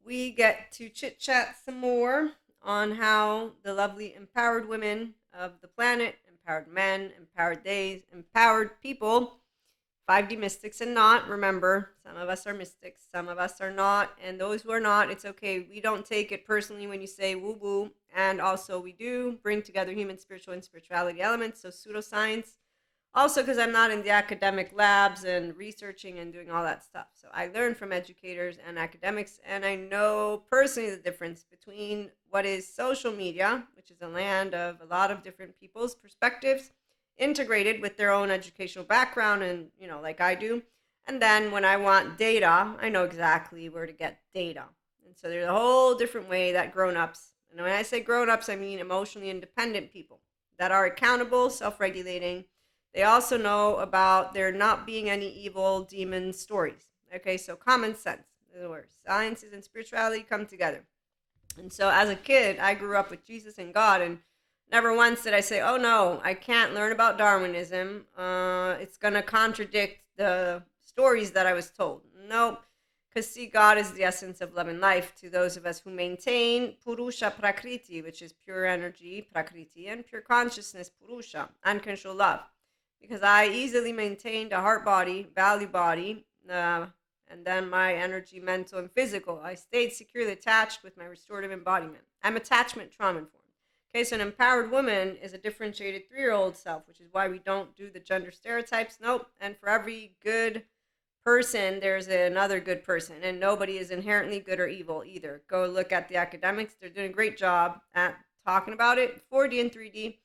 we get to chit chat some more on how the lovely empowered women of the planet, empowered men, empowered days, empowered people, 5D mystics and not. Remember, some of us are mystics, some of us are not. And those who are not, it's okay. We don't take it personally when you say woo woo. And also, we do bring together human, spiritual, and spirituality elements. So, pseudoscience. Also, because I'm not in the academic labs and researching and doing all that stuff. So, I learn from educators and academics. And I know personally the difference between what is social media, which is a land of a lot of different people's perspectives integrated with their own educational background and like I do, and then when I want data, I know exactly where to get data. And so there's a whole different way that grown-ups, and when I say grown-ups, I mean emotionally independent people that are accountable, self-regulating. They also know about there not being any evil demon stories. Okay, so common sense is where sciences and spirituality come together. And so as a kid, I grew up with Jesus and God, and never once did I say, oh no, I can't learn about Darwinism. It's going to contradict the stories that I was told. Nope. Because see, God is the essence of love and life to those of us who maintain Purusha Prakriti, which is pure energy, Prakriti, and pure consciousness, Purusha, unconditional love. Because I easily maintained a heart body, value body, and then my energy, mental, and physical. I stayed securely attached with my restorative embodiment. I'm attachment trauma informed. Okay, so an empowered woman is a differentiated 3-year-old self, which is why we don't do the gender stereotypes. Nope. And for every good person, there's another good person, and nobody is inherently good or evil either. Go look at the academics. They're doing a great job at talking about it. 4D and 3D,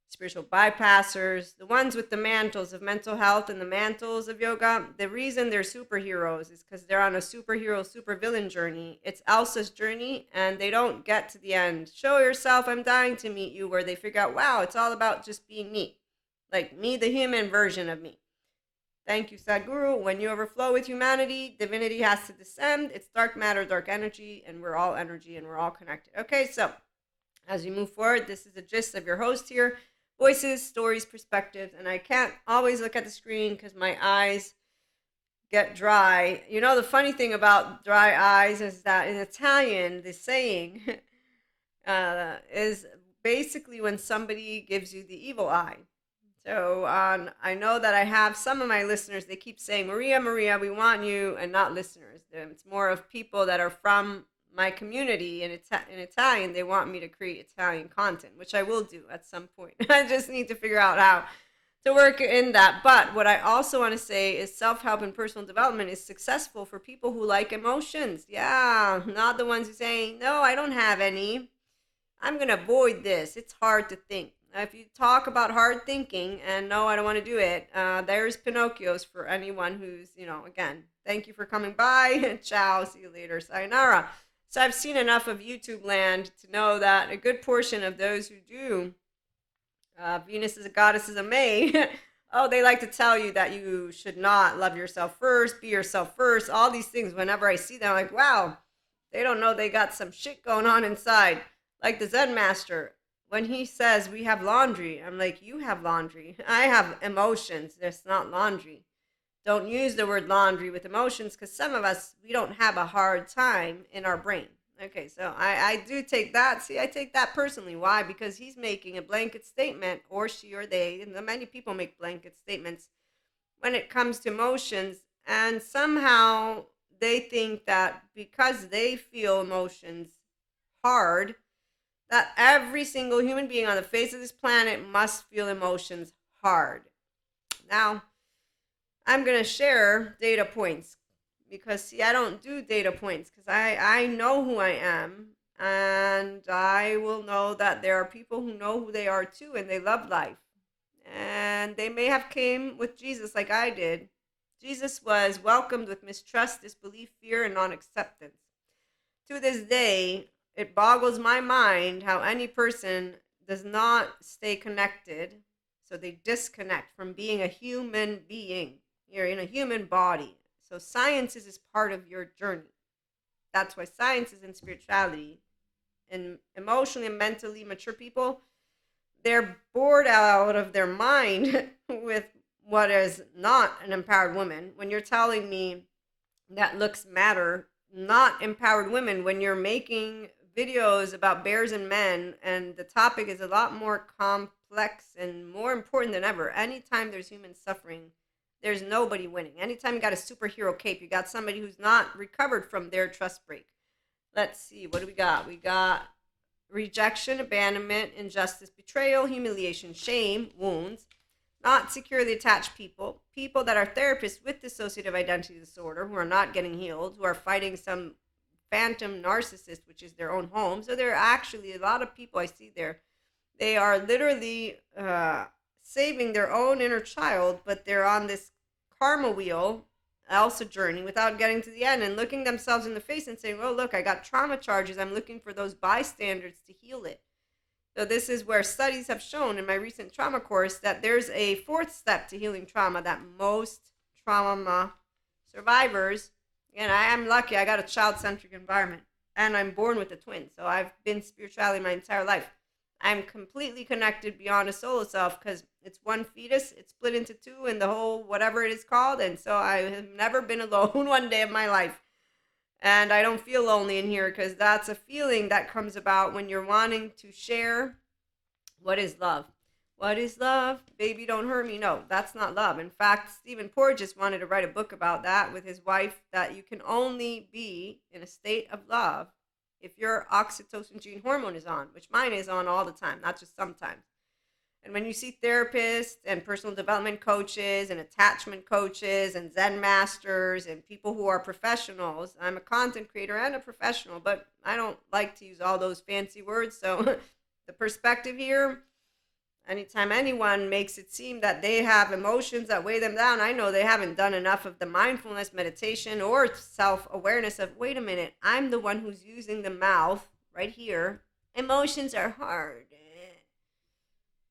spiritual bypassers, the ones with the mantles of mental health and the mantles of yoga. The reason they're superheroes is because they're on a superhero, supervillain journey. It's Elsa's journey, and they don't get to the end. Show yourself, I'm dying to meet you, where they figure out, wow, it's all about just being me. Like me, the human version of me. Thank you, Sadhguru. When you overflow with humanity, divinity has to descend. It's dark matter, dark energy, and we're all energy and we're all connected. Okay, so as we move forward, this is the gist of your host here. Voices, stories, perspectives, and I can't always look at the screen because my eyes get dry. You know, the funny thing about dry eyes is that in Italian, the saying is basically when somebody gives you the evil eye. So I know that I have some of my listeners, they keep saying, Maria, Maria, we want you, and not listeners. It's more of people that are from my community in Italian. They want me to create Italian content, which I will do at some point. I just need to figure out how to work in that. But what I also want to say is self-help and personal development is successful for people who like emotions. Yeah, not the ones who say, no, I don't have any. I'm going to avoid this. It's hard to think. If you talk about hard thinking and no, I don't want to do it, there's Pinocchios for anyone who's, again, thank you for coming by. Ciao. See you later. Sayonara. So I've seen enough of YouTube land to know that a good portion of those who do Venus is a goddess is a May. Oh, they like to tell you that you should not love yourself first, be yourself first, all these things. Whenever I see them, I'm like, wow, they don't know they got some shit going on inside. Like the Zen master, when he says we have laundry, I'm like, you have laundry. I have emotions. There's not laundry. Don't use the word laundry with emotions because some of us, we don't have a hard time in our brain. Okay, so I do take that. See, I take that personally. Why? Because he's making a blanket statement, or she or they, and many people make blanket statements when it comes to emotions, and somehow they think that because they feel emotions hard, that every single human being on the face of this planet must feel emotions hard. Now, I'm going to share data points because, see, I don't do data points because I know who I am, and I will know that there are people who know who they are too, and they love life. And they may have came with Jesus like I did. Jesus was welcomed with mistrust, disbelief, fear, and non-acceptance. To this day, it boggles my mind how any person does not stay connected, so they disconnect from being a human being. You're in a human body. So science is part of your journey. That's why science is in spirituality. And emotionally and mentally mature people, they're bored out of their mind with what is not an empowered woman. When you're telling me that looks matter, not empowered women, when you're making videos about bears and men and the topic is a lot more complex and more important than ever. Anytime there's human suffering, there's nobody winning. Anytime you got a superhero cape, you got somebody who's not recovered from their trust break. Let's see, what do we got? We got rejection, abandonment, injustice, betrayal, humiliation, shame, wounds, not securely attached people, people that are therapists with dissociative identity disorder who are not getting healed, who are fighting some phantom narcissist, which is their own home. So there are actually a lot of people I see there. They are literally saving their own inner child, but they're on this karma wheel, also journey, without getting to the end and looking themselves in the face and saying, oh, look, I got trauma charges. I'm looking for those bystanders to heal it. So this is where studies have shown in my recent trauma course that there's a fourth step to healing trauma that most trauma survivors, and I am lucky, I got a child-centric environment, and I'm born with a twin, so I've been spirituality my entire life. I'm completely connected beyond a solo self because it's one fetus, it's split into two, and the whole whatever it is called, and so I have never been alone one day of my life. And I don't feel lonely in here because that's a feeling that comes about when you're wanting to share what is love. What is love? Baby, don't hurt me. No, that's not love. In fact, Stephen Porges wanted to write a book about that with his wife, that you can only be in a state of love if your oxytocin gene hormone is on, which mine is on all the time, not just sometimes. And when you see therapists and personal development coaches and attachment coaches and Zen masters and people who are professionals, I'm a content creator and a professional, but I don't like to use all those fancy words. So the perspective here, anytime anyone makes it seem that they have emotions that weigh them down, I know they haven't done enough of the mindfulness meditation or self-awareness of, wait a minute, I'm the one who's using the mouth right here. Emotions are hard.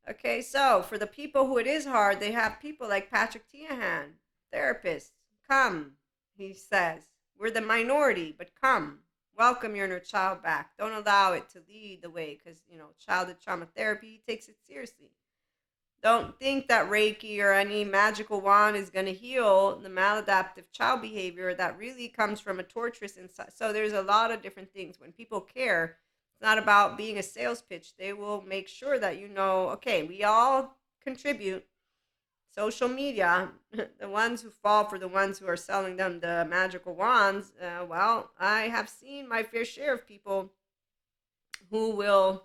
Okay, so for the people who it is hard, they have people like Patrick Teahan, therapists. Come, he says. We're the minority, but come. Welcome your inner child back. Don't allow it to lead the way because, childhood trauma therapy takes it seriously. Don't think that Reiki or any magical wand is going to heal the maladaptive child behavior that really comes from a torturous inside. So there's a lot of different things. When people care, it's not about being a sales pitch. They will make sure that okay, we all contribute. Social media, the ones who fall for the ones who are selling them the magical wands, well, I have seen my fair share of people who will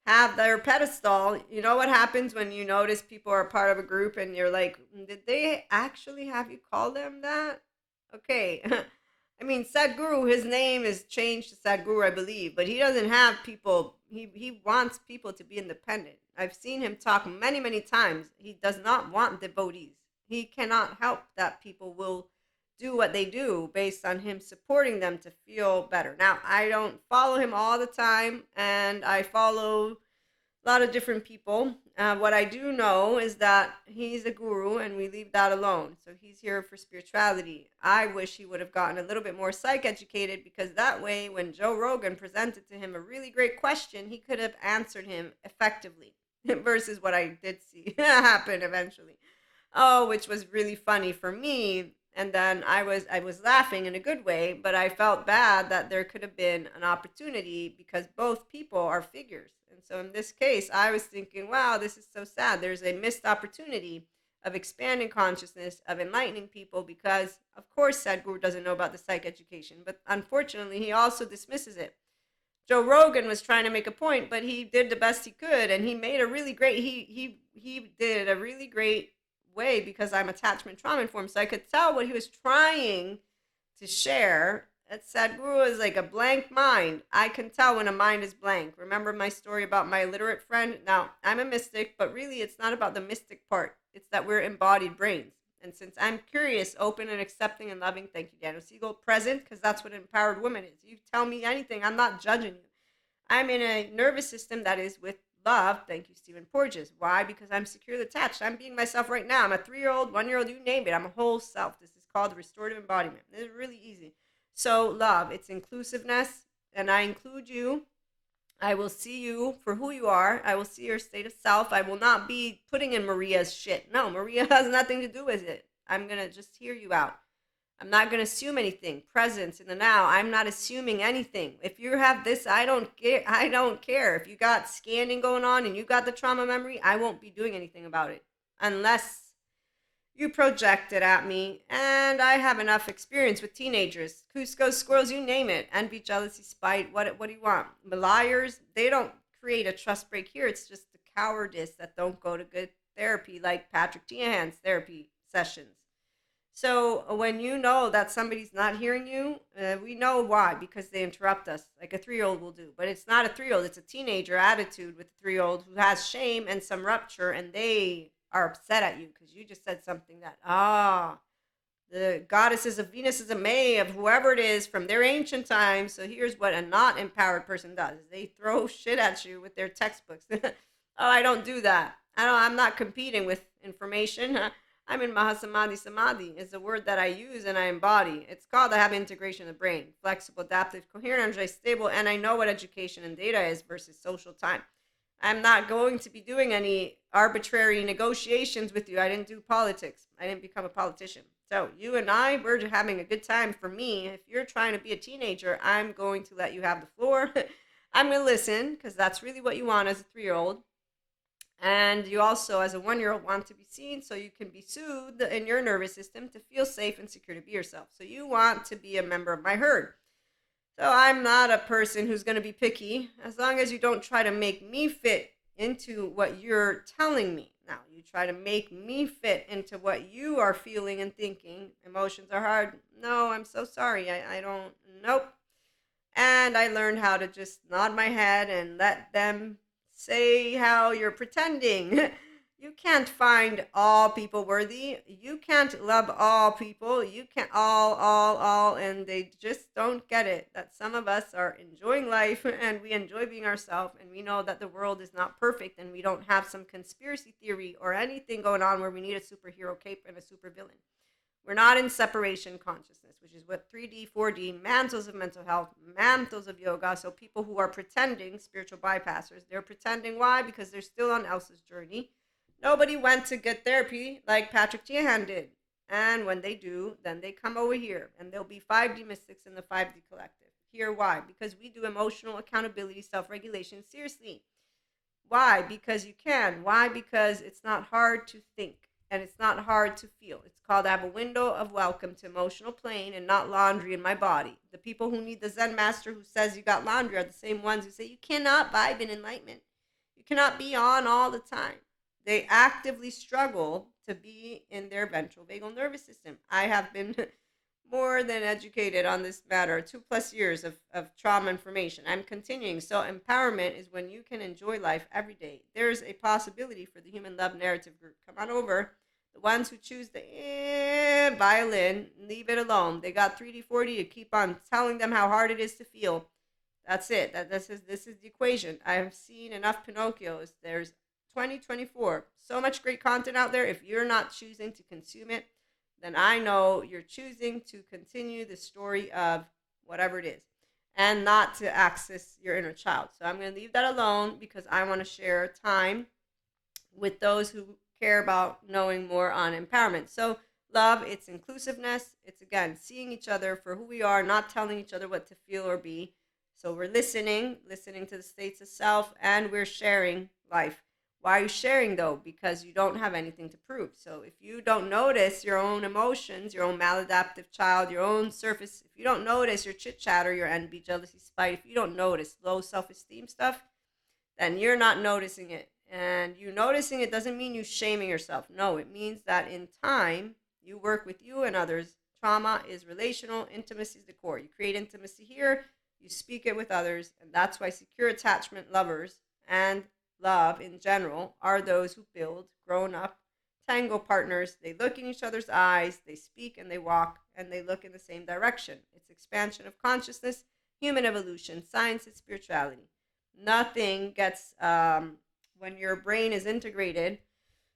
have their pedestal. You know what happens when you notice people are part of a group and you're like, did they actually have you call them that? Okay. I mean, Sadhguru, his name is changed to Sadhguru, I believe, but he doesn't have people. He wants people to be independent. I've seen him talk many, many times. He does not want devotees. He cannot help that people will do what they do based on him supporting them to feel better. Now, I don't follow him all the time, and I follow a lot of different people. What I do know is that he's a guru and we leave that alone. So he's here for spirituality. I wish he would have gotten a little bit more psych educated because that way when Joe Rogan presented to him a really great question, he could have answered him effectively versus what I did see happen eventually. Oh, which was really funny for me. And then I was laughing in a good way, but I felt bad that there could have been an opportunity because both people are figures. And so in this case, I was thinking, wow, this is so sad. There's a missed opportunity of expanding consciousness, of enlightening people because, of course, Sadhguru doesn't know about the psych education, but unfortunately, he also dismisses it. Joe Rogan was trying to make a point, but he did the best he could, and he made a really great, he did a really great way because I'm attachment trauma informed, so I could tell what he was trying to share. That Sadhguru is like a blank mind. I can tell when a mind is blank. Remember my story about my illiterate friend? Now, I'm a mystic, but really it's not about the mystic part. It's that we're embodied brains. And since I'm curious, open and accepting and loving, thank you, Daniel Siegel, present, because that's what empowered woman is. You tell me anything, I'm not judging you. I'm in a nervous system that is with love. Thank you, Stephen Porges. Why? Because I'm securely attached. I'm being myself right now. I'm a 3-year-old, 1-year-old, you name it. I'm a whole self. This is called restorative embodiment. It's really easy. So love, it's inclusiveness, and I include you. I will see you for who you are. I will see your state of self. I will not be putting in Maria's shit. No, Maria has nothing to do with it. I'm going to just hear you out. I'm not going to assume anything. Presence in the now. I'm not assuming anything. If you have this, I don't care. I don't care. If you got scanning going on and you got the trauma memory, I won't be doing anything about it unless you project it at me. And I have enough experience with teenagers. Cusco, squirrels, you name it. Envy, jealousy, spite. What do you want? The liars, they don't create a trust break here. It's just the cowardice that don't go to good therapy, like Patrick Tiahan's therapy sessions. So when you know that somebody's not hearing you, we know why, because they interrupt us, like a 3-year-old will do. But it's not a 3-year-old; it's a teenager attitude with a 3-year-old who has shame and some rupture, and they are upset at you because you just said something that the goddesses of Venus is a May of whoever it is from their ancient times. So here's what a not empowered person does: they throw shit at you with their textbooks. Oh, I don't do that. I'm not competing with information. I'm in Mahasamadhi. Samadhi is a word that I use and I embody. It's called I have integration of the brain, flexible, adaptive, coherent, stable, and I know what education and data is versus social time. I'm not going to be doing any arbitrary negotiations with you. I didn't do politics. I didn't become a politician. So you and I, we're having a good time. For me, if you're trying to be a teenager, I'm going to let you have the floor. I'm going to listen because that's really what you want as a 3-year-old. And you also, as a 1-year-old, want to be seen so you can be soothed in your nervous system to feel safe and secure to be yourself. So you want to be a member of my herd. So I'm not a person who's going to be picky as long as you don't try to make me fit into what you're telling me. Now, you try to make me fit into what you are feeling and thinking. Emotions are hard. No, I'm so sorry. I don't, nope. And I learned how to just nod my head and let them say how you're pretending. You can't find all people worthy. You can't love all people. You can't all, and they just don't get it that some of us are enjoying life and we enjoy being ourselves, and we know that the world is not perfect and we don't have some conspiracy theory or anything going on where we need a superhero cape and a supervillain. We're not in separation consciousness, which is what 3D, 4D, mantles of mental health, mantles of yoga. So people who are pretending, spiritual bypassers, they're pretending. Why? Because they're still on Elsa's journey. Nobody went to get therapy like Patrick Tiahan did. And when they do, then they come over here. And there'll be 5D mystics in the 5D collective. Here, why? Because we do emotional accountability, self-regulation seriously. Why? Because you can. Why? Because it's not hard to think. And it's not hard to feel. It's called I have a window of welcome to emotional plane and not laundry in my body. The people who need the Zen master who says you got laundry are the same ones who say you cannot vibe in enlightenment. You cannot be on all the time. They actively struggle to be in their ventral vagal nervous system. I have been more than educated on this matter, 2+ years of trauma information. I'm continuing. So empowerment is when you can enjoy life every day. There's a possibility for the Human Love Narrative group. Come on over. The ones who choose the violin, leave it alone. They got 3D, 4D to keep on telling them how hard it is to feel. That's it. This is the equation. I've seen enough Pinocchios. There's 2024. So much great content out there. If you're not choosing to consume it, then I know you're choosing to continue the story of whatever it is and not to access your inner child. So I'm going to leave that alone because I want to share time with those who care about knowing more on empowerment. So love, it's inclusiveness. It's, again, seeing each other for who we are, not telling each other what to feel or be. So we're listening to the states of self, and we're sharing life. Why are you sharing, though? Because you don't have anything to prove. So if you don't notice your own emotions, your own maladaptive child, your own surface, if you don't notice your chit-chatter, your envy, jealousy, spite, if you don't notice low self-esteem stuff, then you're not noticing it. And you noticing it doesn't mean you shaming yourself. No, it means that in time, you work with you and others. Trauma is relational. Intimacy is the core. You create intimacy here. You speak it with others. And that's why secure attachment lovers and love in general are those who build grown-up tango partners. They look in each other's eyes, they speak and they walk, and they look in the same direction. It's expansion of consciousness, human evolution, science, and spirituality. Nothing gets, when your brain is integrated,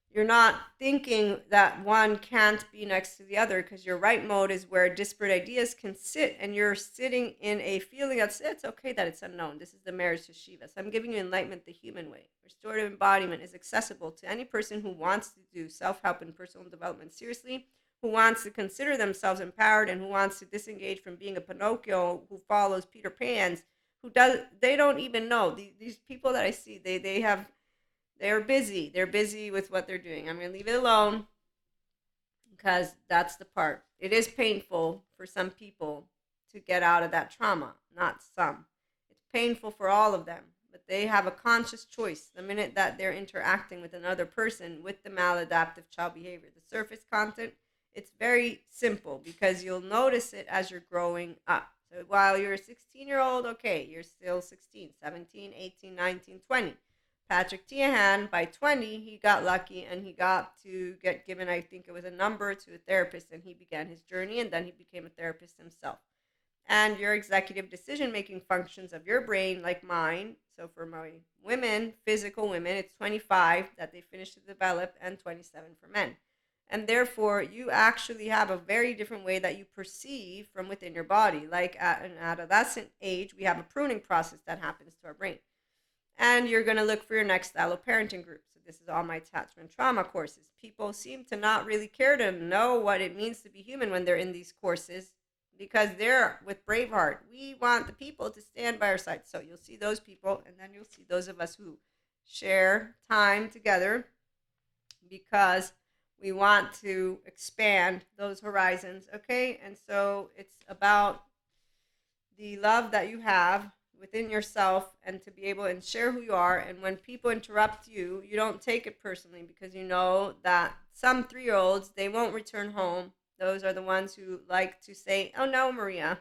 you're not thinking that one can't be next to the other, because your right mode is where disparate ideas can sit, and you're sitting in a feeling that's, it's okay that it's unknown. This is the marriage to Shiva. So I'm giving you enlightenment the human way. Restorative embodiment is accessible to any person who wants to do self-help and personal development seriously, who wants to consider themselves empowered and who wants to disengage from being a Pinocchio who follows Peter Pan's, they don't even know. These people that I see, they're busy. They're busy with what they're doing. I'm going to leave it alone because that's the part. It is painful for some people to get out of that trauma, not some. It's painful for all of them, but they have a conscious choice the minute that they're interacting with another person with the maladaptive child behavior. The surface content, it's very simple because you'll notice it as you're growing up. So while you're a 16-year-old, okay, you're still 16, 17, 18, 19, 20. Patrick Tiahan, by 20, he got lucky and he got to get given, I think it was a number, to a therapist, and he began his journey, and then he became a therapist himself. And your executive decision-making functions of your brain, like mine, so for my women, physical women, it's 25 that they finish to develop and 27 for men. And therefore, you actually have a very different way that you perceive from within your body. Like at an adolescent age, we have a pruning process that happens to our brain. And you're going to look for your next style of parenting group. So this is all my attachment trauma courses. People seem to not really care to know what it means to be human when they're in these courses because they're with Braveheart. We want the people to stand by our side. So you'll see those people, and then you'll see those of us who share time together because we want to expand those horizons, okay? And so it's about the love that you have within yourself and to be able and share who you are. And when people interrupt you, you don't take it personally because you know that some 3-year-olds, they won't return home. Those are the ones who like to say, oh no, Maria,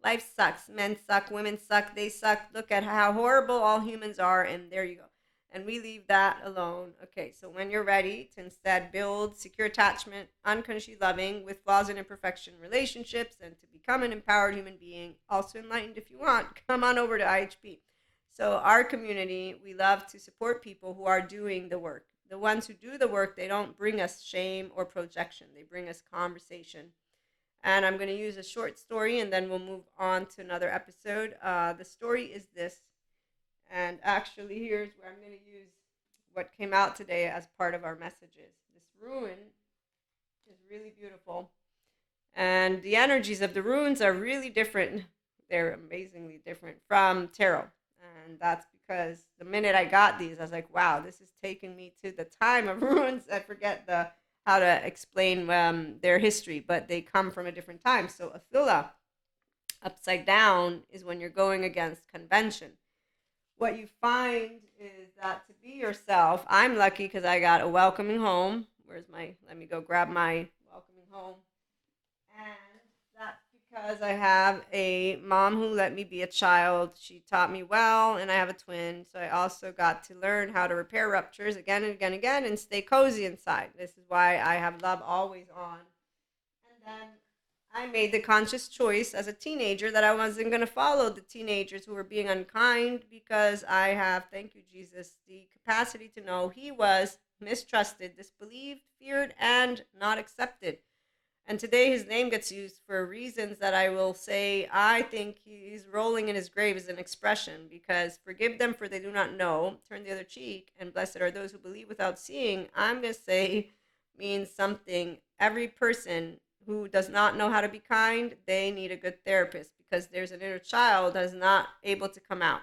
life sucks. Men suck, women suck, they suck. Look at how horrible all humans are. And there you go. And we leave that alone. Okay, so when you're ready to instead build secure attachment, unconditionally loving with flaws and imperfection relationships, and to become an empowered human being, also enlightened if you want, come on over to IHP. So our community, we love to support people who are doing the work. The ones who do the work, they don't bring us shame or projection. They bring us conversation. And I'm going to use a short story, and then we'll move on to another episode. The story is this. And actually, here's where I'm going to use what came out today as part of our messages. This ruin is really beautiful. And the energies of the runes are really different. They're amazingly different from tarot. And that's because the minute I got these, I was like, wow, this is taking me to the time of runes. I forget how to explain their history, but they come from a different time. So Athula, upside down, is when you're going against convention. What you find is that to be yourself, I'm lucky because I got a welcoming home. Let me go grab my welcoming home. And that's because I have a mom who let me be a child. She taught me well, and I have a twin. So I also got to learn how to repair ruptures again and again and again and stay cozy inside. This is why I have love always on. And then I made the conscious choice as a teenager that I wasn't going to follow the teenagers who were being unkind because I have, thank you, Jesus, the capacity to know he was mistrusted, disbelieved, feared, and not accepted. And today his name gets used for reasons that I will say I think he's rolling in his grave as an expression because forgive them for they do not know, turn the other cheek, and blessed are those who believe without seeing, I'm going to say means something. Every person who does not know how to be kind, they need a good therapist because there's an inner child that is not able to come out.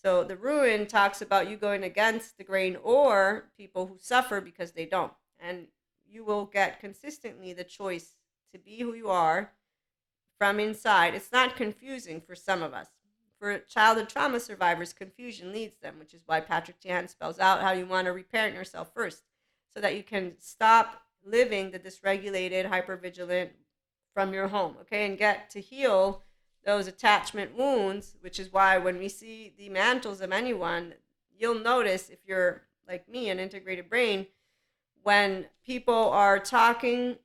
So the ruin talks about you going against the grain or people who suffer because they don't. And you will get consistently the choice to be who you are from inside. It's not confusing for some of us. For childhood trauma survivors, confusion leads them, which is why Patrick Tiahan spells out how you want to reparent yourself first so that you can stop living the dysregulated, hypervigilant from your home, okay, and get to heal those attachment wounds, which is why when we see the mantles of anyone, you'll notice if you're like me, an integrated brain, when people are talking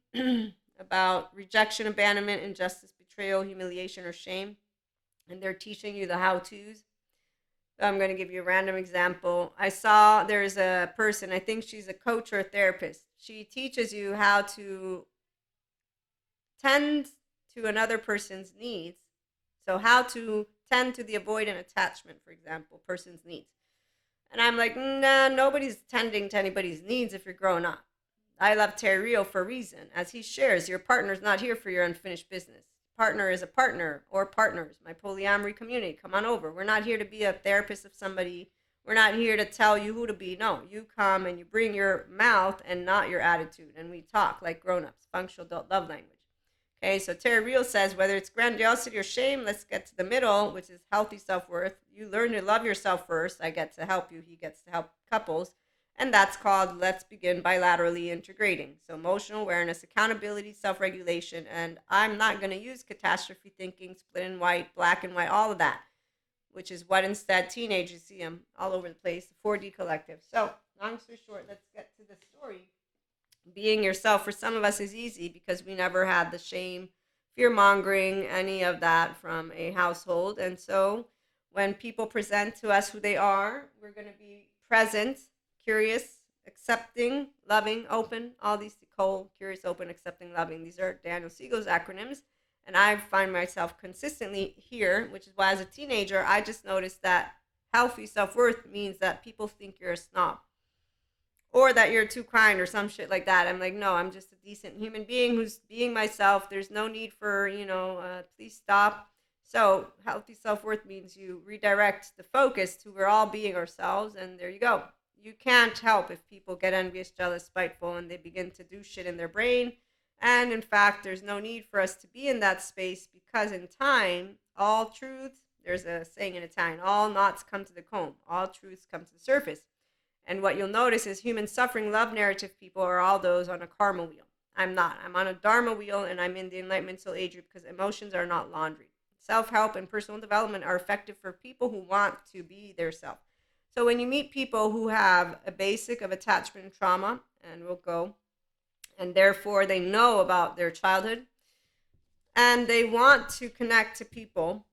about rejection, abandonment, injustice, betrayal, humiliation, or shame, and they're teaching you the how-tos. I'm going to give you a random example. I saw there's a person, I think she's a coach or a therapist. She teaches you how to tend to another person's needs. So how to tend to the avoidant attachment, for example, person's needs. And I'm like, nah, nobody's tending to anybody's needs if you're growing up. I love Terry Rio for a reason. As he shares, your partner's not here for your unfinished business. Partner is a partner or partners. My polyamory community, come on over. We're not here to be a therapist of somebody. We're not here to tell you who to be. No, you come and you bring your mouth and not your attitude. And we talk like grown-ups, functional adult love language. Okay, so Terry Real says, whether it's grandiosity or shame, let's get to the middle, which is healthy self-worth. You learn to love yourself first. I get to help you. He gets to help couples. And that's called let's begin bilaterally integrating. So emotional awareness, accountability, self-regulation. And I'm not going to use catastrophe thinking, split and white, black and white, all of that, which is what instead teenagers see them all over the place, the 4D collective. So long story short, let's get to the story. Being yourself for some of us is easy because we never had the shame, fear mongering, any of that from a household. And so when people present to us who they are, we're going to be present, curious, accepting, loving, open, all these cold, curious, open, accepting, loving. These are Daniel Siegel's acronyms. And I find myself consistently here, which is why as a teenager, I just noticed that healthy self-worth means that people think you're a snob or that you're too kind or some shit like that. I'm like, no, I'm just a decent human being who's being myself. There's no need for, please stop. So healthy self-worth means you redirect the focus to we're all being ourselves, and there you go. You can't help if people get envious, jealous, spiteful, and they begin to do shit in their brain. And in fact, there's no need for us to be in that space because in time, all truths, there's a saying in Italian, all knots come to the comb, all truths come to the surface. And what you'll notice is human suffering, love narrative people are all those on a karma wheel. I'm not. I'm on a dharma wheel, and I'm in the enlightenment soul age group because emotions are not laundry. Self-help and personal development are effective for people who want to be their self. So when you meet people who have a basic of attachment and trauma, and we'll go, and therefore they know about their childhood, and they want to connect to people,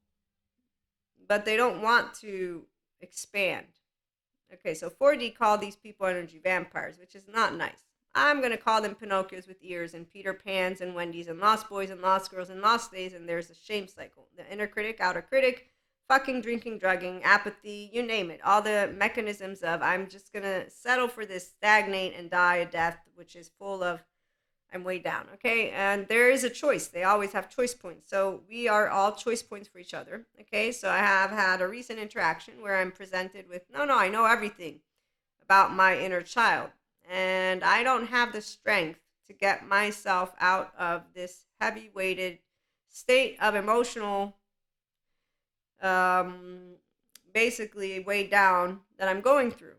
but they don't want to expand. Okay, so 4D call these people energy vampires, which is not nice. I'm going to call them Pinocchios with ears and Peter Pans and Wendy's and lost boys and lost girls and lost days, and there's a shame cycle. The inner critic, outer critic, fucking, drinking, drugging, apathy, you name it. All the mechanisms of I'm just going to settle for this, stagnate and die a death, which is full of I'm way down, okay? And there is a choice. They always have choice points. So we are all choice points for each other, okay? So I have had a recent interaction where I'm presented with, no, I know everything about my inner child. And I don't have the strength to get myself out of this heavy-weighted state of emotional, basically weighed down that I'm going through.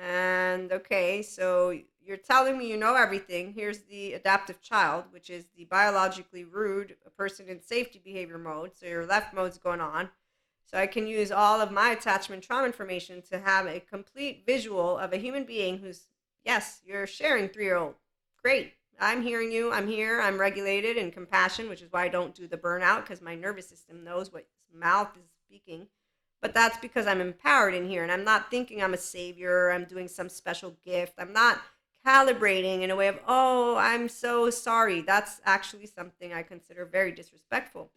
And okay, so you're telling me you know everything. Here's the adaptive child, which is the biologically rude, a person in safety behavior mode. So your left mode's going on. So I can use all of my attachment trauma information to have a complete visual of a human being who's, yes, you're sharing 3-year-old. Great. I'm hearing you. I'm here. I'm regulated and compassion, which is why I don't do the burnout because my nervous system knows what mouth is speaking. But that's because I'm empowered in here and I'm not thinking I'm a savior. I'm doing some special gift. I'm not calibrating in a way of, oh, I'm so sorry. That's actually something I consider very disrespectful.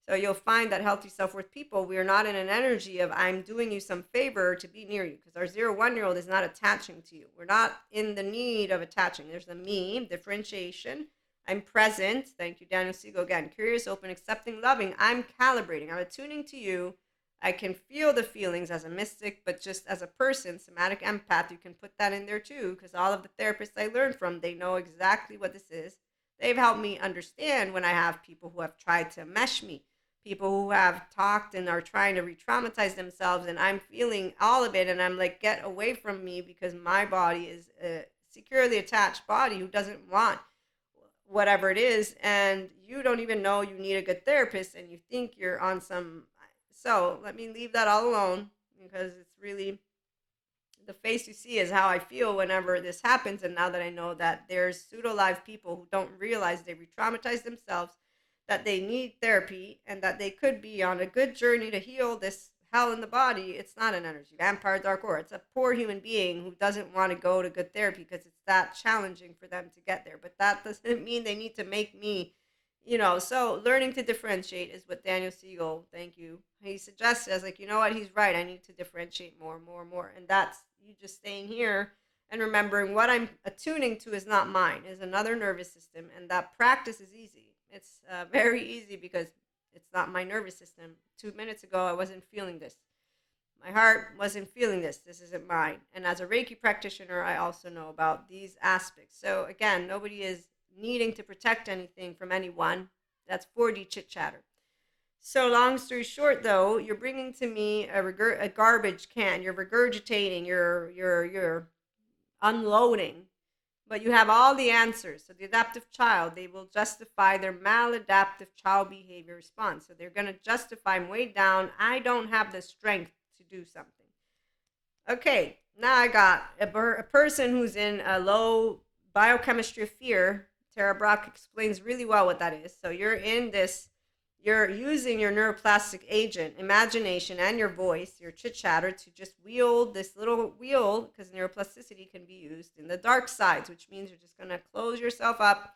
So you'll find that healthy self-worth people, we are not in an energy of I'm doing you some favor to be near you because our 0-1-year-old is not attaching to you. We're not in the need of attaching. There's the me, differentiation. I'm present. Thank you, Daniel Siegel again. Curious, open, accepting, loving. I'm calibrating. I'm attuning to you. I can feel the feelings as a mystic, but just as a person, somatic empath, you can put that in there too, because all of the therapists I learned from, they know exactly what this is. They've helped me understand when I have people who have tried to mesh me, people who have talked and are trying to re-traumatize themselves, and I'm feeling all of it, and I'm like, get away from me, because my body is a securely attached body who doesn't want whatever it is, and you don't even know you need a good therapist, and you think you're on some. So let me leave that all alone because it's really the face you see is how I feel whenever this happens. And now that I know that there's pseudo-live people who don't realize they re-traumatize themselves, that they need therapy, and that they could be on a good journey to heal this hell in the body. It's not an energy vampire, dark aura. It's a poor human being who doesn't want to go to good therapy because it's that challenging for them to get there. But that doesn't mean they need to make me. So learning to differentiate is what Daniel Siegel, thank you, he suggested. I was like, you know what, he's right. I need to differentiate more. And that's you just staying here and remembering what I'm attuning to is not mine, is another nervous system. And that practice is easy. It's very easy because it's not my nervous system. 2 minutes ago, I wasn't feeling this. My heart wasn't feeling this. This isn't mine. And as a Reiki practitioner, I also know about these aspects. So again, nobody is needing to protect anything from anyone. That's 4D chit chatter. So long story short, though, you're bringing to me a garbage can. You're regurgitating. You're unloading, but you have all the answers. So the adaptive child, they will justify their maladaptive child behavior response. So they're going to justify, I'm way down. I don't have the strength to do something. Okay, now I got a person who's in a low biochemistry of fear. Tara Brock explains really well what that is. So you're in this, you're using your neuroplastic agent, imagination, and your voice, your chit chatter, to just wield this little wheel, because neuroplasticity can be used in the dark sides, which means you're just going to close yourself up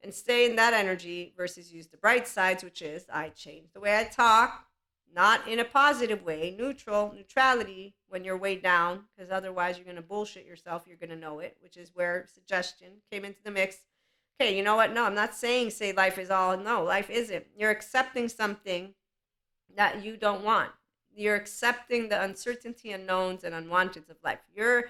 and stay in that energy versus use the bright sides, which is I change the way I talk, not in a positive way, neutrality when you're way down, because otherwise you're going to bullshit yourself. You're going to know it, which is where suggestion came into the mix. Okay, you know what? No, I'm not saying say life is all. No, life isn't. You're accepting something that you don't want. You're accepting the uncertainty, unknowns, and unwanteds of life. Your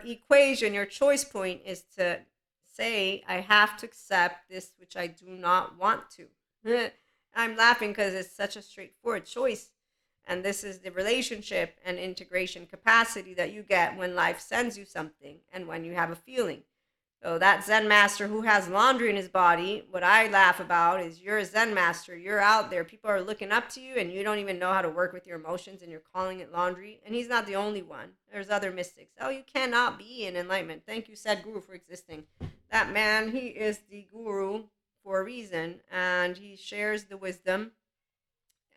equation, your choice point is to say, I have to accept this which I do not want to. I'm laughing because it's such a straightforward choice. And this is the relationship and integration capacity that you get when life sends you something and when you have a feeling. So that Zen master who has laundry in his body, what I laugh about is you're a Zen master. You're out there. People are looking up to you and you don't even know how to work with your emotions and you're calling it laundry. And he's not the only one. There's other mystics. Oh, you cannot be in enlightenment. Thank you, Sadhguru, for existing. That man, he is the guru for a reason, and he shares the wisdom.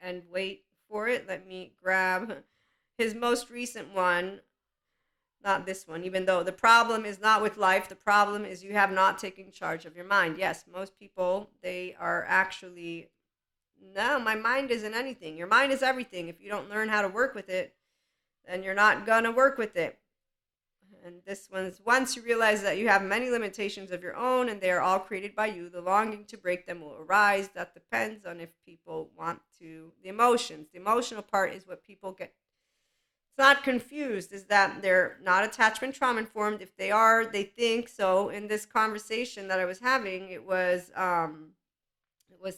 And wait for it. Let me grab his most recent one. Not this one, even though the problem is not with life. The problem is you have not taken charge of your mind. Yes, most people, they are actually, no, my mind isn't anything. Your mind is everything. If you don't learn how to work with it, then you're not going to work with it. And this one's, once you realize that you have many limitations of your own and they are all created by you, the longing to break them will arise. That depends on if people want to, the emotions. The emotional part is what people get. It's not confused, is that they're not attachment trauma informed. If they are, they think so. In this conversation that I was having, it was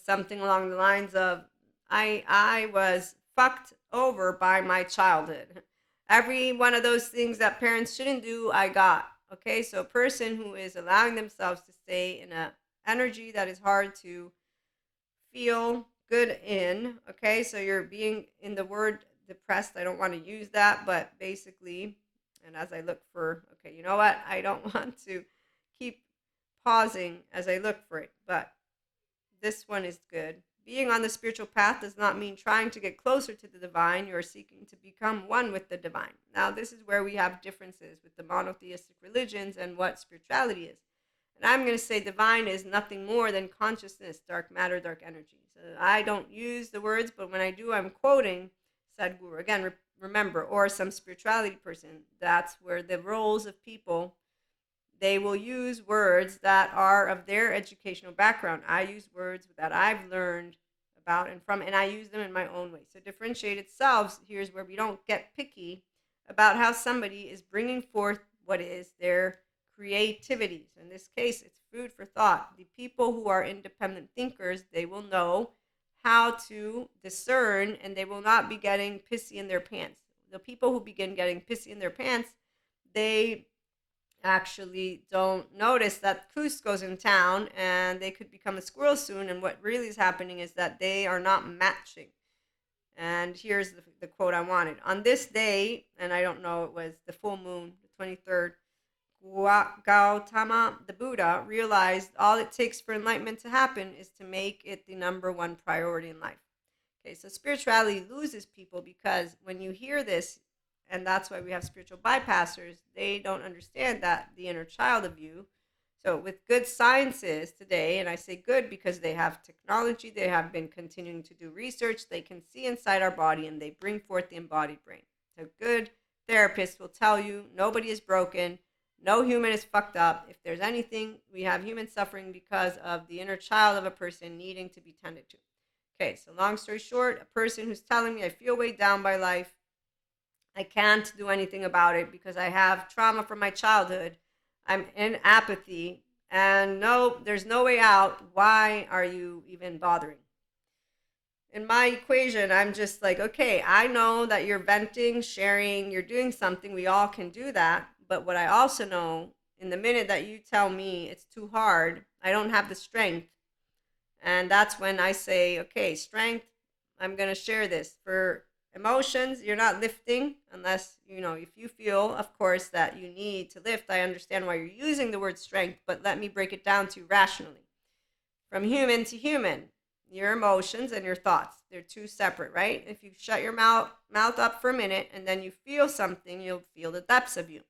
something along the lines of, I was fucked over by my childhood. Every one of those things that parents shouldn't do, I got. Okay, so a person who is allowing themselves to stay in a energy that is hard to feel good in. Okay, so you're being, in the word depressed, I don't want to use that, but basically, and as I look for, okay, you know what, I don't want to keep pausing as I look for it, but this one is good. Being on the spiritual path does not mean trying to get closer to the divine. You are seeking to become one with the divine. Now, this is where we have differences with the monotheistic religions and what spirituality is. And I'm going to say divine is nothing more than consciousness, dark matter, dark energy. So I don't use the words, but when I do, I'm quoting Sadhguru. Again, remember, or some spirituality person. That's where the roles of people, they will use words that are of their educational background. I use words that I've learned about and from, and I use them in my own way. So differentiated selves, here's where we don't get picky about how somebody is bringing forth what is their creativity. So in this case, it's food for thought. The people who are independent thinkers, they will know how to discern, and they will not be getting pissy in their pants. The people who begin getting pissy in their pants, they actually don't notice that Cusco's in town and they could become a squirrel soon. And what really is happening is that they are not matching. And here's the quote I wanted. On this day, and I don't know, it was the full moon, the 23rd, Gautama, the Buddha, realized all it takes for enlightenment to happen is to make it the number one priority in life. Okay, so spirituality loses people because when you hear this, and that's why we have spiritual bypassers, they don't understand that the inner child of you. So with good sciences today, and I say good because they have technology, they have been continuing to do research, they can see inside our body and they bring forth the embodied brain. So good therapists will tell you nobody is broken. No human is fucked up. If there's anything, we have human suffering because of the inner child of a person needing to be tended to. Okay, so long story short, a person who's telling me I feel weighed down by life, I can't do anything about it because I have trauma from my childhood. I'm in apathy, and no, there's no way out. Why are you even bothering? In my equation, I'm just like, okay, I know that you're venting, sharing, you're doing something. We all can do that. But what I also know, in the minute that you tell me it's too hard, I don't have the strength. And that's when I say, okay, strength, I'm going to share this. For emotions, you're not lifting unless, if you feel, of course, that you need to lift. I understand why you're using the word strength, but let me break it down to you rationally. From human to human, your emotions and your thoughts, they're two separate, right? If you shut your mouth up for a minute and then you feel something, you'll feel the depths of you.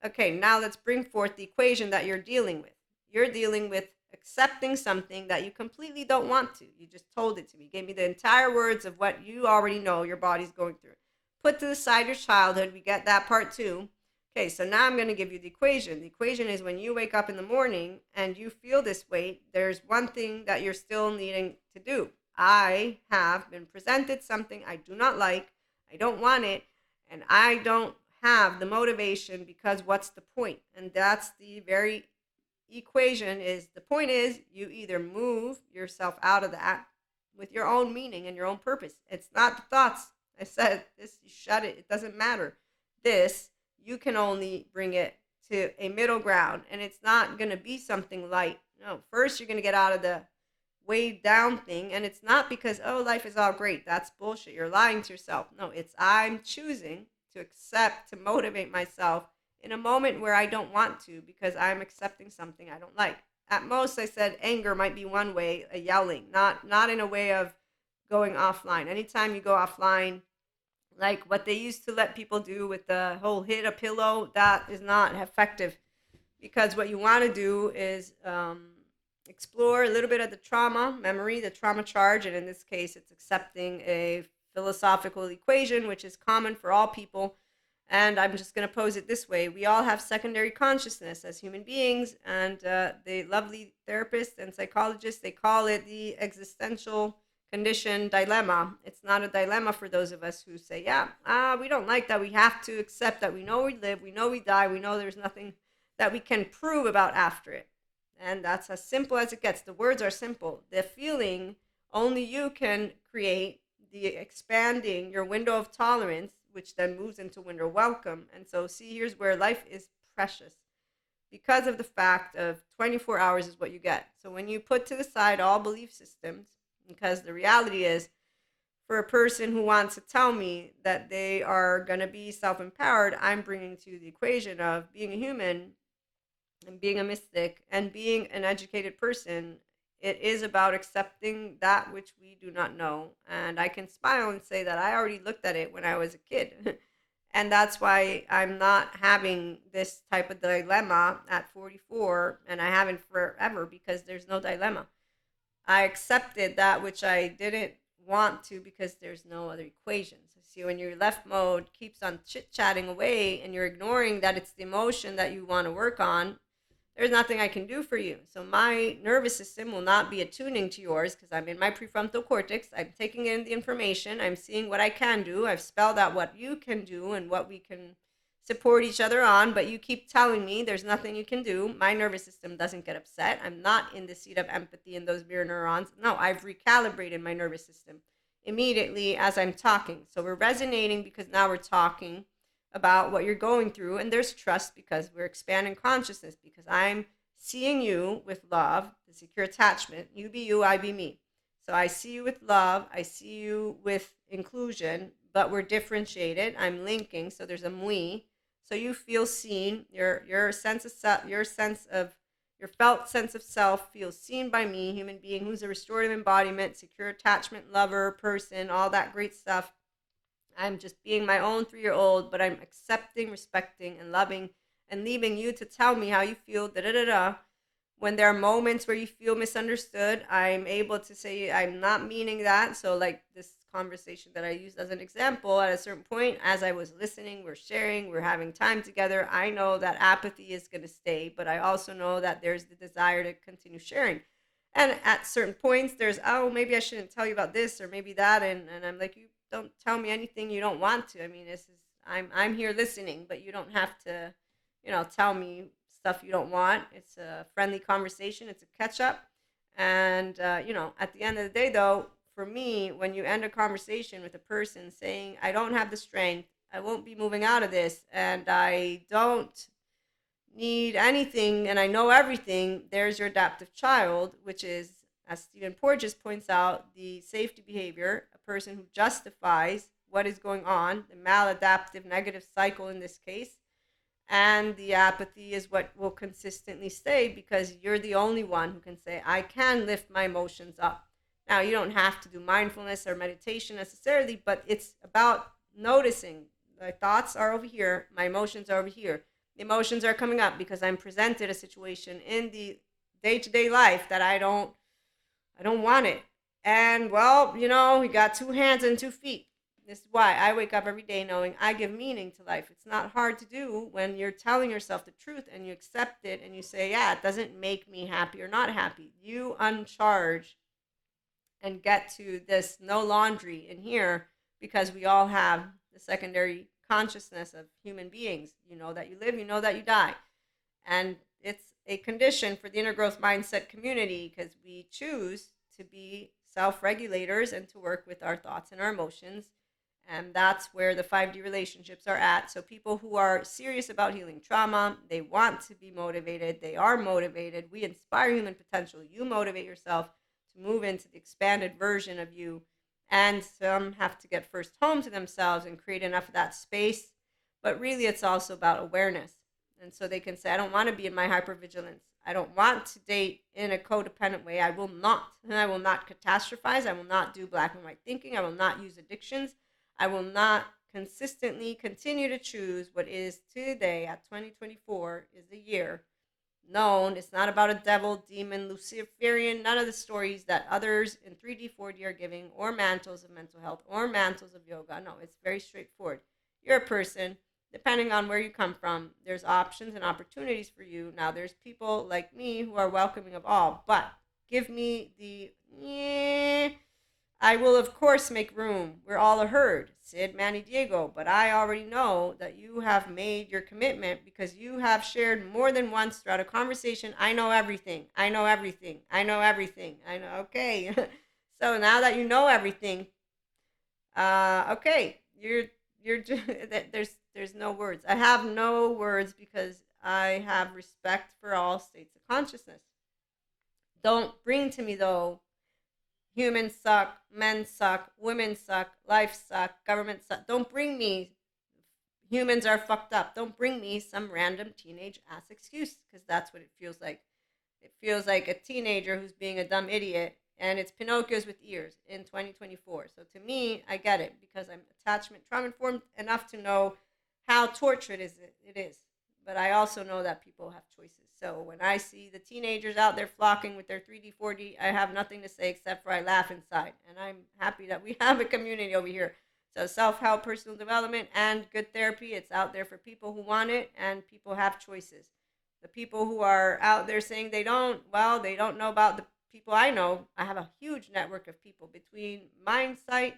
Okay, now let's bring forth the equation that you're dealing with. You're dealing with accepting something that you completely don't want to. You just told it to me. You gave me the entire words of what you already know your body's going through. Put to the side your childhood. We get that part too. Okay, so now I'm going to give you the equation. The equation is when you wake up in the morning and you feel this weight, there's one thing that you're still needing to do. I have been presented something I do not like. I don't want it. And I don't have the motivation because what's the point? And that's the very equation is the point is you either move yourself out of that with your own meaning and your own purpose. It's not the thoughts. I said this, you shut it. It doesn't matter. This, you can only bring it to a middle ground, and it's not going to be something light. No, first you're going to get out of the weighed down thing, and it's not because, oh, life is all great. That's bullshit. You're lying to yourself. No, it's I'm choosing to accept, to motivate myself in a moment where I don't want to because I'm accepting something I don't like. At most, I said anger might be one way, a yelling, not in a way of going offline. Anytime you go offline, like what they used to let people do with the whole hit a pillow, that is not effective because what you want to do is explore a little bit of the trauma memory, the trauma charge, and in this case, it's accepting a philosophical equation, which is common for all people. And I'm just going to pose it this way. We all have secondary consciousness as human beings, and the lovely therapists and psychologists, they call it the existential condition dilemma. It's not a dilemma for those of us who say, yeah, we don't like that. We have to accept that we know we live, we know we die, we know there's nothing that we can prove about after it. And that's as simple as it gets. The words are simple. The feeling, only you can create the expanding your window of tolerance, which then moves into window welcome. And so see, here's where life is precious because of the fact of 24 hours is what you get. So when you put to the side all belief systems, because the reality is for a person who wants to tell me that they are going to be self-empowered, I'm bringing to the equation of being a human and being a mystic and being an educated person. It is about accepting that which we do not know. And I can smile and say that I already looked at it when I was a kid. And that's why I'm not having this type of dilemma at 44, and I haven't forever because there's no dilemma. I accepted that which I didn't want to because there's no other equations. See, when your left mode keeps on chit-chatting away and you're ignoring that it's the emotion that you want to work on, there's nothing I can do for you. So my nervous system will not be attuning to yours because I'm in my prefrontal cortex. I'm taking in the information. I'm seeing what I can do. I've spelled out what you can do and what we can support each other on, but you keep telling me there's nothing you can do. My nervous system doesn't get upset. I'm not in the seat of empathy in those mirror neurons. No, I've recalibrated my nervous system immediately as I'm talking. So we're resonating because now we're talking about what you're going through, and there's trust because we're expanding consciousness because I'm seeing you with love, the secure attachment. You be you, I be me. So I see you with love, I see you with inclusion, but we're differentiated. I'm linking, so there's a we. So you feel seen. Your sense of self, your felt sense of self feels seen by me, human being who's a restorative embodiment, secure attachment, lover, person, all that great stuff. I'm just being my own 3-year-old, but I'm accepting, respecting, and loving, and leaving you to tell me how you feel. Da da da da. When there are moments where you feel misunderstood, I'm able to say I'm not meaning that. So like this conversation that I used as an example, at a certain point, as I was listening, we're sharing, we're having time together, I know that apathy is going to stay, but I also know that there's the desire to continue sharing. And at certain points, there's, oh, maybe I shouldn't tell you about this or maybe that. And I'm like, you don't tell me anything you don't want to. I mean, I'm here listening, but you don't have to, tell me stuff you don't want. It's a friendly conversation, it's a catch up. And, at the end of the day, though, for me, when you end a conversation with a person saying, I don't have the strength, I won't be moving out of this, and I don't need anything and I know everything, there's your adaptive child, which is, as Stephen Porges points out, the safety behavior, a person who justifies what is going on, the maladaptive negative cycle in this case. And the apathy is what will consistently stay because you're the only one who can say, I can lift my emotions up. Now, you don't have to do mindfulness or meditation necessarily, but it's about noticing my thoughts are over here, my emotions are over here. The emotions are coming up because I'm presented a situation in the day-to-day life that I don't want it. And well, we got 2 hands and 2 feet. This is why I wake up every day knowing I give meaning to life. It's not hard to do when you're telling yourself the truth and you accept it and you say, yeah, it doesn't make me happy or not happy. You uncharge and get to this no laundry in here because we all have the secondary consciousness of human beings. You know that you live, you know that you die. And it's a condition for the inner growth mindset community because we choose to be self-regulators and to work with our thoughts and our emotions. And that's where the 5D relationships are at. So people who are serious about healing trauma, they want to be motivated, they are motivated. We inspire human potential. You motivate yourself to move into the expanded version of you. And some have to get first home to themselves and create enough of that space. But really, it's also about awareness. And so they can say, I don't want to be in my hypervigilance. I don't want to date in a codependent way. I will not. And I will not catastrophize. I will not do black and white thinking. I will not use addictions. I will not consistently continue to choose what is today at 2024 is the year known. It's not about a devil, demon, Luciferian, none of the stories that others in 3D, 4D are giving, or mantles of mental health, or mantles of yoga. No, it's very straightforward. You're a person. Depending on where you come from, there's options and opportunities for you. Now, there's people like me who are welcoming of all, but give me the I will, of course, make room. We're all a herd. Sid, Manny, Diego. But I already know that you have made your commitment because you have shared more than once throughout a conversation. I know everything. I know everything. I know everything. I know. Okay. So now that you know everything, okay, you're there's no words. I have no words because I have respect for all states of consciousness. Don't bring to me though humans suck, men suck, women suck, life suck, government suck. Don't bring me humans are fucked up. Don't bring me some random teenage ass excuse because that's what it feels like. It feels like a teenager who's being a dumb idiot and it's Pinocchio's with ears in 2024. So to me, I get it because I'm attachment trauma informed enough to know how tortured it is. But I also know that people have choices. So when I see the teenagers out there flocking with their 3D, 4D, I have nothing to say except for I laugh inside. And I'm happy that we have a community over here. So self-help, personal development, and good therapy, it's out there for people who want it, and people have choices. The people who are out there saying they don't know about the people I know. I have a huge network of people between Mindsight,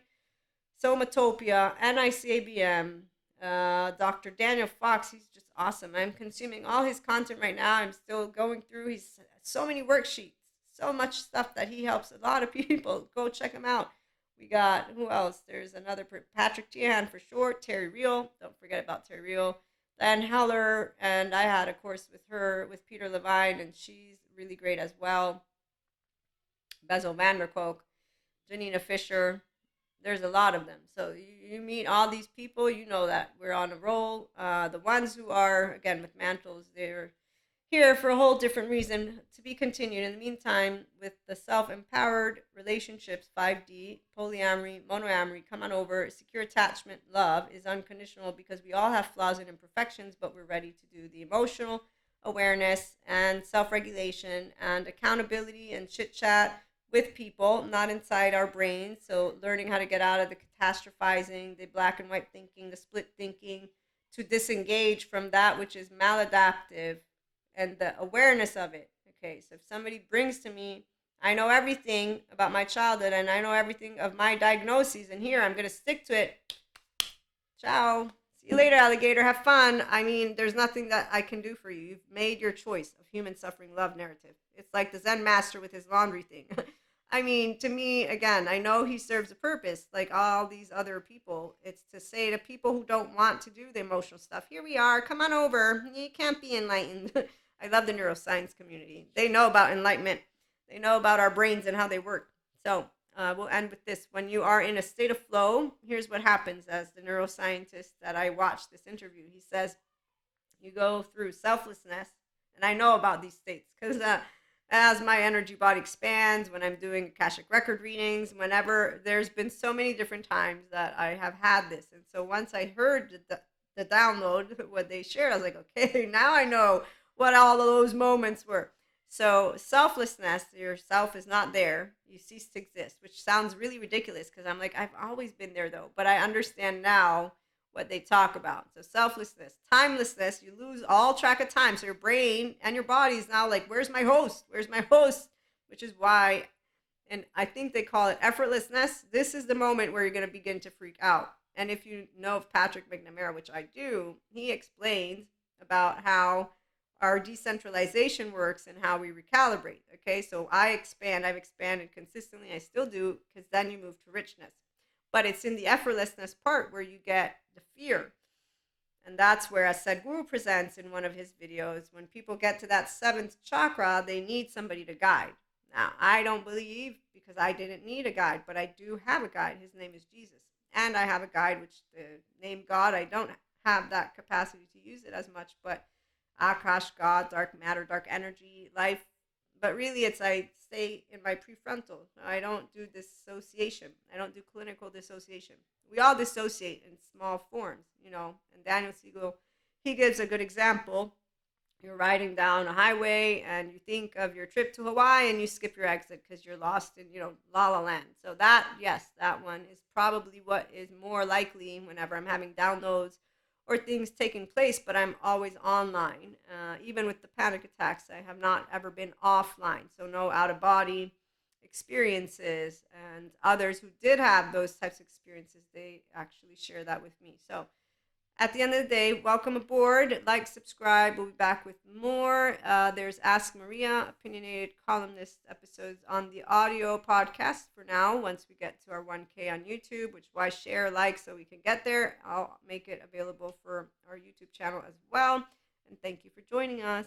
Somatopia, NICABM, Dr. Daniel Fox. He's just awesome. I'm consuming all his content right now. I'm still going through. He's so many worksheets, so much stuff that he helps a lot of people. Go check him out. We got, who else? There's another, Patrick Tian for short, Terry Real. Don't forget about Terry Real. Diane Heller, and I had a course with her, with Peter Levine, and she's really great as well. Bezel Vanderkolk, Janina Fisher. There's a lot of them. So you meet all these people, you know that we're on a roll. The ones who are, again, with mantles, they're here for a whole different reason, to be continued. In the meantime, with the self-empowered relationships, 5D, polyamory, monoamory, come on over. Secure attachment, love is unconditional because we all have flaws and imperfections, but we're ready to do the emotional awareness and self-regulation and accountability and chit-chat with people, not inside our brains. So learning how to get out of the catastrophizing, the black and white thinking, the split thinking, to disengage from that which is maladaptive and the awareness of it. Okay, so if somebody brings to me, I know everything about my childhood and I know everything of my diagnoses, and here I'm going to stick to it. Ciao. See you later, alligator. Have fun. I mean, there's nothing that I can do for you. You've made your choice of human suffering love narrative. It's like the Zen master with his laundry thing. I mean, to me, again, I know he serves a purpose like all these other people. It's to say to people who don't want to do the emotional stuff, here we are, come on over. You can't be enlightened. I love the neuroscience community. They know about enlightenment, they know about our brains and how they work. So, we'll end with this. When you are in a state of flow, here's what happens. As the neuroscientist that I watched this interview, he says, you go through selflessness. And I know about these states because as my energy body expands, when I'm doing Akashic record readings, whenever there's been so many different times that I have had this. And so once I heard the download, what they shared, I was like, okay, now I know what all of those moments were. So selflessness, your self is not there. You cease to exist, which sounds really ridiculous because I'm like, I've always been there though. But I understand now what they talk about. So selflessness, timelessness, you lose all track of time. So your brain and your body is now like, where's my host? Where's my host? Which is why, and I think they call it effortlessness. This is the moment where you're going to begin to freak out. And if you know of Patrick McNamara, which I do, he explains about how our decentralization works and how we recalibrate. Okay, so I've expanded consistently, I still do, because then you move to richness. But it's in the effortlessness part where you get the fear. And that's where, as Sadhguru presents in one of his videos, when people get to that seventh chakra, they need somebody to guide. Now, I don't believe, because I didn't need a guide, but I do have a guide. His name is Jesus. And I have a guide, which the name God, I don't have that capacity to use it as much, but Akash, God, dark matter, dark energy, life. But really, it's I stay in my prefrontal. I don't do dissociation. I don't do clinical dissociation. We all dissociate in small forms, you know. And Daniel Siegel, he gives a good example. You're riding down a highway and you think of your trip to Hawaii and you skip your exit because you're lost in, La La Land. So that, yes, that one is probably what is more likely whenever I'm having downloads or things taking place, but I'm always online. Even with the panic attacks, I have not ever been offline. So no out of body experiences, and others who did have those types of experiences, they actually share that with me. So at the end of the day, welcome aboard. Like, subscribe. We'll be back with more. There's Ask Maria, opinionated columnist episodes on the audio podcast for now. Once we get to our 1K on YouTube, which why share, like, so we can get there. I'll make it available for our YouTube channel as well. And thank you for joining us.